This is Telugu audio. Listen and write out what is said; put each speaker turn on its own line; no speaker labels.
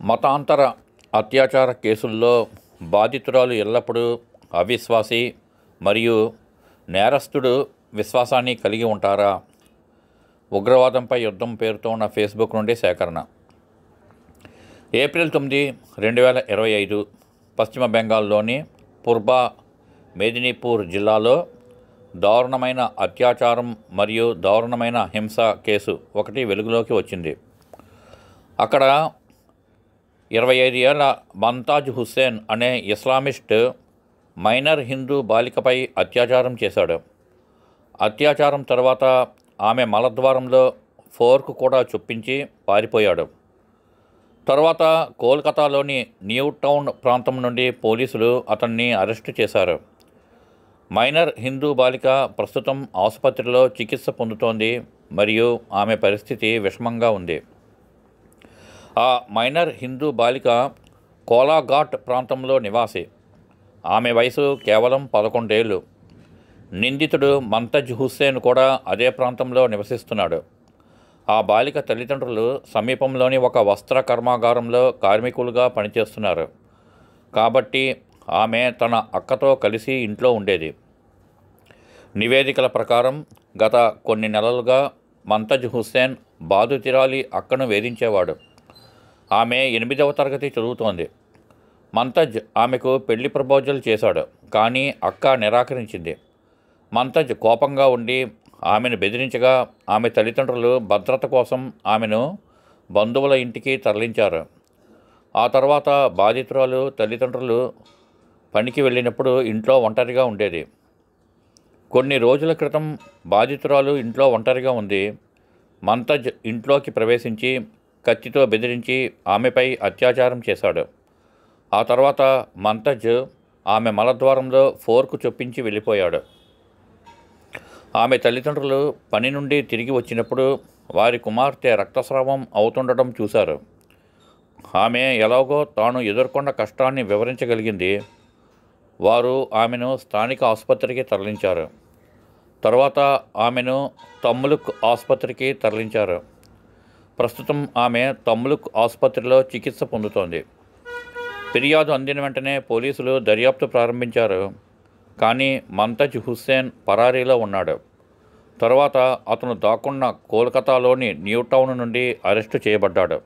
మతాంతర అత్యాచార కేసుల్లో బాధితురాలు ఎల్లప్పుడూ అవిశ్వాసి మరియు నేరస్తుడు విశ్వాసాన్ని కలిగి ఉంటారా? ఉగ్రవాదంపై యుద్ధం పేరుతో ఉన్న ఫేస్బుక్ నుండి సేకరణ. ఏప్రిల్ 9, 2025 పశ్చిమ బెంగాల్లోని పూర్వ మేదినీపూర్ జిల్లాలో దారుణమైన అత్యాచారం మరియు దారుణమైన హింస కేసు ఒకటి వెలుగులోకి వచ్చింది. అక్కడ 25 ఏళ్ల మంతాజ్ హుస్సేన్ అనే ఇస్లామిస్ట్ మైనర్ హిందూ బాలికపై అత్యాచారం చేశాడు. అత్యాచారం తర్వాత ఆమె మలద్వారంలో ఫోర్క్ కూడా చొప్పించి పారిపోయాడు. తర్వాత కోల్కతాలోని న్యూ టౌన్ ప్రాంతం నుండి పోలీసులు అతన్ని అరెస్టు చేశారు. మైనర్ హిందూ బాలిక ప్రస్తుతం ఆసుపత్రిలో చికిత్స పొందుతోంది మరియు ఆమె పరిస్థితి విషమంగా ఉంది. ఆ మైనర్ హిందూ బాలిక కోలాఘాట్ ప్రాంతంలో నివాసి. ఆమె వయసు కేవలం 11 ఏళ్ళు. నిందితుడు మంతజ్ హుస్సేన్ కూడా అదే ప్రాంతంలో నివసిస్తున్నాడు. ఆ బాలిక తల్లిదండ్రులు సమీపంలోని ఒక వస్త్ర కర్మాగారంలో కార్మికులుగా పనిచేస్తున్నారు. కాబట్టి ఆమె తన అక్కతో కలిసి ఇంట్లో ఉండేది. నివేదికల ప్రకారం గత కొన్ని నెలలుగా మంతజ్ హుస్సేన్ బాధితురాలి అక్కను వేధించేవాడు. ఆమె 8వ తరగతి చదువుతోంది. మంతజ్ ఆమెకు పెళ్లి ప్రపోజల్ చేశాడు, కానీ అక్క నిరాకరించింది. మంతజ్ కోపంగా ఉండి ఆమెను బెదిరించగా ఆమె తల్లిదండ్రులు భద్రత కోసం ఆమెను బంధువుల ఇంటికి తరలించారు. ఆ తర్వాత బాధితురాలు తల్లిదండ్రులు పనికి వెళ్ళినప్పుడు ఇంట్లో ఒంటరిగా ఉండేది. కొన్ని రోజుల క్రితం బాధితురాలు ఇంట్లో ఒంటరిగా ఉంది. మంతజ్ ఇంట్లోకి ప్రవేశించి కత్తితో బెదిరించి ఆమెపై అత్యాచారం చేశాడు. ఆ తర్వాత మంతజ్ ఆమె మలద్వారంలో ఫోర్క్ చొప్పించి వెళ్ళిపోయాడు. ఆమె తల్లిదండ్రులు పని నుండి తిరిగి వచ్చినప్పుడు వారి కుమార్తె రక్తస్రావం అవుతుండటం చూశారు. ఆమె ఎలాగో తాను ఎదుర్కొన్న కష్టాన్ని వివరించగలిగింది. వారు ఆమెను స్థానిక ఆసుపత్రికి తరలించారు. తర్వాత ఆమెను తమ్లుక్ ఆసుపత్రికి తరలించారు. ప్రస్తుతం ఆమె తమ్లుక్ ఆసుపత్రిలో చికిత్స పొందుతోంది. ఫిర్యాదు అందిన వెంటనే పోలీసులు దర్యాప్తు ప్రారంభించారు. కానీ మంతజ్ హుస్సేన్ పరారీలో ఉన్నాడు. తర్వాత అతను దాక్కున్న కోల్కతాలోని న్యూ టౌన్ నుండి అరెస్టు చేయబడ్డాడు.